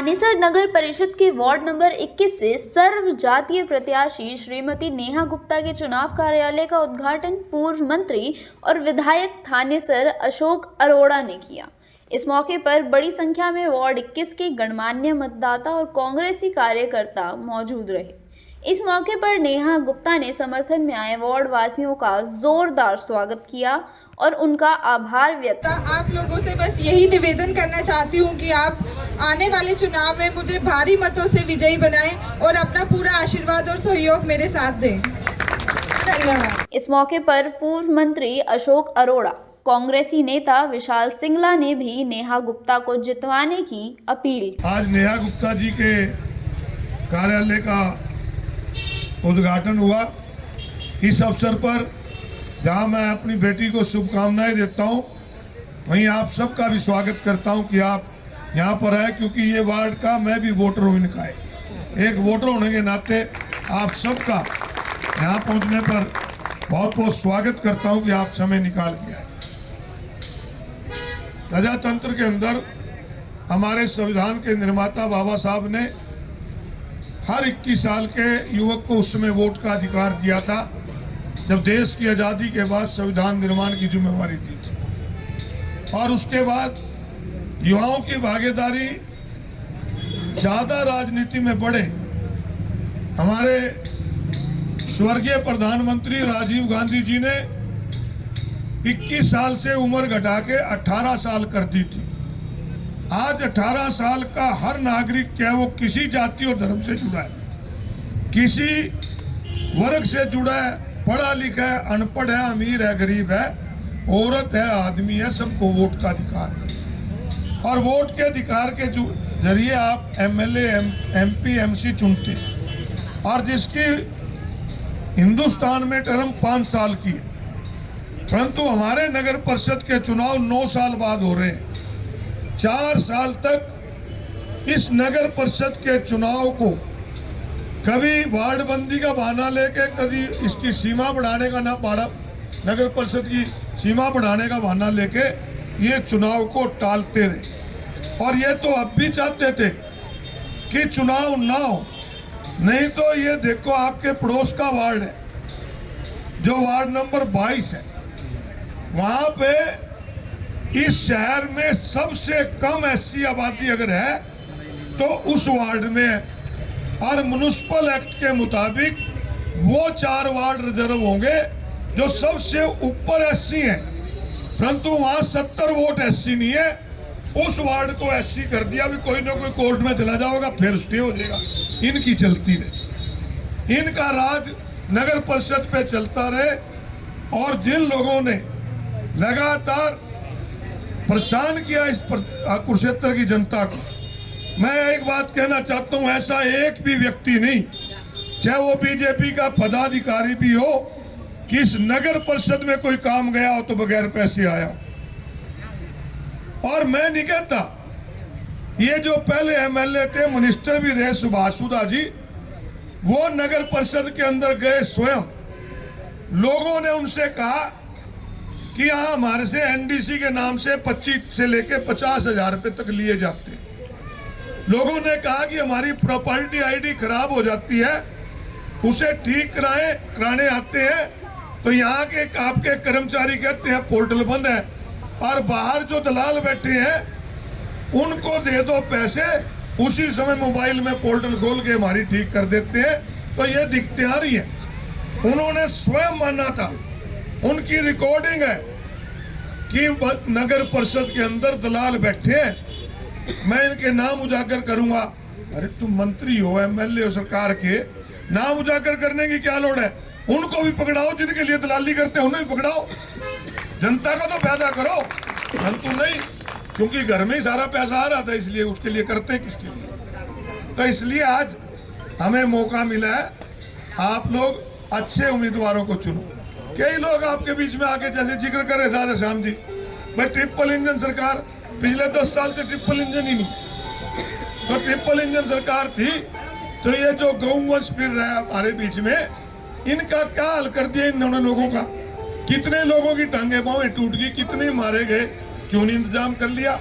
थानेसर नगर परिषद के ward number 21 से सर्व जातीय प्रत्याशी श्रीमती नेहा गुप्ता के चुनाव कार्यालय का उद्घाटन पूर्व मंत्री और विधायक थानेसर अशोक अरोड़ा ने किया। इस मौके पर बड़ी संख्या में वार्ड 21 के गणमान्य मतदाता और कांग्रेसी कार्यकर्ता मौजूद रहे। इस मौके पर नेहा गुप्ता ने समर्थन में आए वार्ड वासियों का जोरदार स्वागत किया और उनका आभार व्यक्त। आप लोगों से बस यही निवेदन करना चाहती हूँ कि आप आने वाले चुनाव में मुझे भारी मतों से विजयी बनाएं और अपना पूरा आशीर्वाद और सहयोग मेरे साथ दें। धन्यवाद। इस मौके पर पूर्व मंत्री अशोक अरोड़ा, कांग्रेसी नेता विशाल सिंगला ने भी नेहा गुप्ता को जितवाने की अपील की। आज नेहा गुप्ता जी के कार्यालय का उद्घाटन हुआ। इस अवसर पर जहां मैं अपनी बेटी को शुभकामनाएं देता हूं, वहीं आप सबका भी स्वागत करता हूं कि आप यहां पर आए, क्योंकि ये वार्ड का मैं भी वोटर हूं इनका। एक वोटर होने के नाते आप सबका यहां पहुंचने पर बहुत बहुत स्वागत करता हूं कि आप समय निकाल के आए। प्रजातंत्र के अंदर हमारे संविधान के निर्माता बाबा साहब ने हर 21 साल के युवक को उस समय वोट का अधिकार दिया था, जब देश की आज़ादी के बाद संविधान निर्माण की जिम्मेवारी दी थी। और उसके बाद युवाओं की भागीदारी ज़्यादा राजनीति में बढ़े। हमारे स्वर्गीय प्रधानमंत्री राजीव गांधी जी ने 21 साल से उम्र घटा के 18 साल कर दी थी। आज 18 साल का हर नागरिक, चाहे वो किसी जाति और धर्म से जुड़ा है, किसी वर्ग से जुड़ा है, पढ़ा लिखा है, अनपढ़ है, अमीर है, गरीब है, औरत है, आदमी है, सबको वोट का अधिकार है। और वोट के अधिकार के जरिए आप एमएलए, एमपी, एमसी चुनते हैं, और जिसकी हिंदुस्तान में टर्म 5 साल की है, परंतु हमारे नगर परिषद के चुनाव 9 साल बाद हो रहे हैं। 4 साल तक इस नगर परिषद के चुनाव को कभी वार्ड बंदी का बहाना लेके, कभी इसकी सीमा बढ़ाने का नगर परिषद की सीमा बढ़ाने का बहाना लेके ये चुनाव को टालते रहे। और ये तो अब भी चाहते थे कि चुनाव ना हो। नहीं तो ये देखो, आपके पड़ोस का वार्ड है जो वार्ड नंबर 22 है, वहां पे इस शहर में सबसे कम एससी आबादी अगर है तो उस वार्ड में है। और म्युनिसिपल एक्ट के मुताबिक वो 4 वार्ड रिजर्व होंगे जो सबसे ऊपर एससी हैं, परंतु वहां 70 वोट एससी नहीं है। उस वार्ड को एससी कर दिया। भी कोई ना कोई कोर्ट में चला जाओगा, फिर स्टे हो जाएगा। इनकी चलती रहे, इनका राज नगर परिषद पे चलता रहे। और जिन लोगों ने लगातार परेशान किया इस कुरुक्षेत्र की जनता को, मैं एक बात कहना चाहता हूं, ऐसा एक भी व्यक्ति नहीं, चाहे वो बीजेपी का पदाधिकारी भी हो, कि इस नगर परिषद में कोई काम गया हो तो बगैर पैसे आया। और मैं नहीं कहता, ये जो पहले एमएलए थे, मिनिस्टर भी रहे सुभाष सुधा जी, वो नगर परिषद के अंदर गए स्वयं। लोगों ने उनसे कहा कि यहाँ हमारे से एनडीसी के नाम से 25 से लेके 50,000 रुपए तक लिए जाते हैं। लोगों ने कहा कि हमारी प्रॉपर्टी आईडी खराब हो जाती है, उसे ठीक कराने आते हैं तो यहाँ के आपके कर्मचारी कहते हैं पोर्टल बंद है, और बाहर जो दलाल बैठे हैं उनको दे दो पैसे, उसी समय मोबाइल में पोर्टल खोल के हमारी ठीक कर देते हैं। तो ये दिक्कतें आ रही हैं। उन्होंने स्वयं माना था, उनकी रिकॉर्डिंग है कि नगर परिषद के अंदर दलाल बैठे हैं। मैं इनके नाम उजागर करूंगा। अरे तुम मंत्री हो, एमएलए हो सरकार के, नाम उजागर करने की क्या लोड़ है? उनको भी पकड़ाओ, जिनके लिए दलाली करते हैं उन्हें भी पकड़ाओ। जनता को तो पैदा करो, परंतु नहीं, क्योंकि घर में ही सारा पैसा आ रहा था, इसलिए उसके लिए करते किसके लिए। तो इसलिए आज हमें मौका मिला है, आप लोग अच्छे उम्मीदवारों को चुनो। कई लोग आपके बीच में आके जैसे जिक्र कर रहे दादा श्याम जी, भाई ट्रिपल इंजन सरकार, पिछले 10 साल से ट्रिपल इंजन ही नहीं। तो ट्रिपल इंजन सरकार थी तो ये जो गौवंश फिर रहा है हमारे बीच में, इनका क्या हाल कर दिया इन्होंने लोगों का। कितने लोगों की टांगे बाहें टूट गई, कितने मारे गए, क्यों नहीं इंतजाम कर लिया?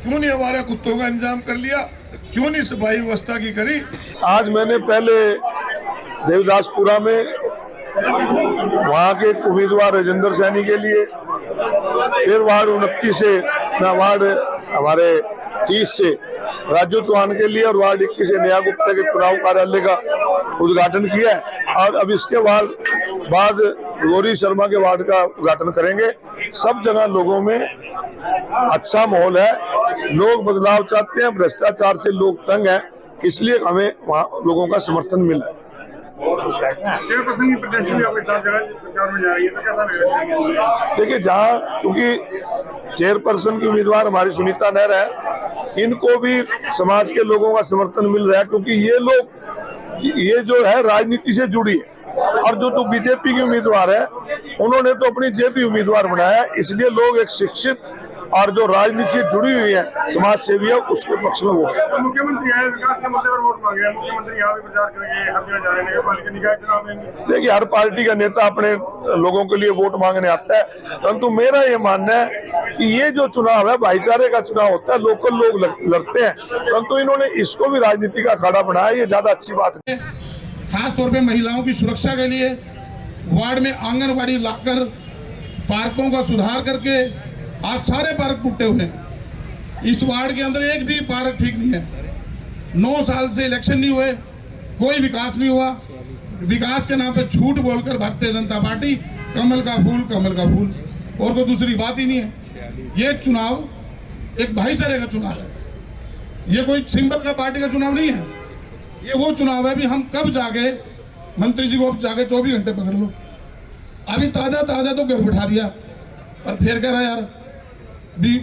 क्यों नहीं हमारे कुत्तों का इंतजाम कर लिया? क्यों नहीं सफाई व्यवस्था की करी। आज मैंने पहले देवदासपुरा में वहाँ के उम्मीदवार राजेंद्र सैनी के लिए, फिर वार्ड 29 से वार्ड हमारे 30 से राजू चौहान के लिए और वार्ड 21 से नेहा गुप्ता के चुनाव कार्यालय का उद्घाटन किया है। और अब इसके बाद गौरी शर्मा के वार्ड का उद्घाटन करेंगे। सब जगह लोगों में अच्छा माहौल है, लोग बदलाव चाहते हैं, भ्रष्टाचार से लोग तंग हैं, इसलिए हमें वहाँ लोगों का समर्थन मिला। चेयरपर्सन की प्रत्याशी भी अपने साथ जगह प्रचार में जा रही है, तो कैसा लगेगा? देखिए, जहाँ क्योंकि चेयरपर्सन की उम्मीदवार हमारी सुनीता नहर है, इनको भी समाज के लोगों का समर्थन मिल रहा है, क्योंकि ये जो है राजनीति से जुड़ी है। और जो बीजेपी की उम्मीदवार है, उन्होंने तो अपनी जेपी उम्मीदवार बनाया है, इसलिए लोग एक शिक्षित और जो राजनीति से जुड़ी हुई है, समाज सेवी है, उसके पक्ष में वोट। तो मुख्यमंत्री आए, विकास के मुद्दे पर वोट मांगे हैं, मुख्यमंत्री यहाँ भी प्रचार करेंगे, हर जगह जा रहे हैं, नगर पालिका निकाय चुनाव में। देखिए, हर पार्टी का नेता अपने लोगों के लिए वोट मांगने आता है, परंतु मेरा ये मानना है कि ये जो चुनाव है भाईचारे का चुनाव होता है, लोकल लोग लड़ते हैं, परंतु इन्होंने इसको भी राजनीति का अखाड़ा बनाया, ये ज्यादा अच्छी बात है। खास तौर पे महिलाओं की सुरक्षा के लिए वार्ड में आंगनबाड़ी लाकर पार्कों का सुधार करके आज सारे पार्क टूटे हुए हैं। इस वार्ड के अंदर एक भी पार्क ठीक नहीं है। 9 साल से इलेक्शन नहीं हुए, कोई विकास नहीं हुआ। विकास के नाम पे झूठ बोलकर भारतीय जनता पार्टी कमल का फूल, और तो दूसरी बात ही नहीं है। ये चुनाव एक भाईचारे का चुनाव है, ये कोई सिंबल का पार्टी का चुनाव नहीं है। ये वो चुनाव है भी हम कब जाके मंत्री जी को अब जाके 24 घंटे पकड़ लो। अभी ताजा तो घर बिठा दिया, और फिर कह रहा यार भी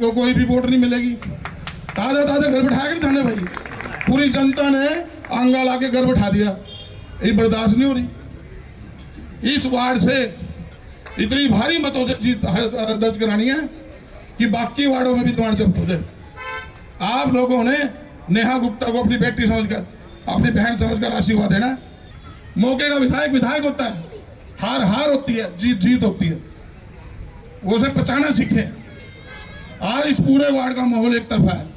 कोई भी वोट नहीं मिलेगी। ताजा घर बिठा के जाने भाई, पूरी जनता ने आंगा ला के घर बिठा दिया, ये बर्दाश्त नहीं हो रही। इस वार्ड से इतनी भारी मतों से जीत दर्ज करानी है कि बाकी वार्डों में भी तुम्हारा जब्त हो जाए। आप लोगों ने नेहा गुप्ता को अपनी बेटी समझकर, अपनी बहन समझकर आशीर्वाद देना। मौके का विधायक होता है, हार होती है, जीत होती है, वो उसे बचाना सीखे। आज इस पूरे वार्ड का माहौल एक तरफा है।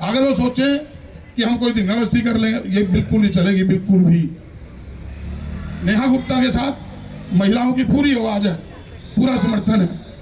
अगर वो सोचे कि हम कोई धंगामस्ती कर लेंगे, ये बिल्कुल नहीं चलेगी, बिल्कुल भी। नेहा गुप्ता के साथ महिलाओं की पूरी आवाज है, पूरा समर्थन है।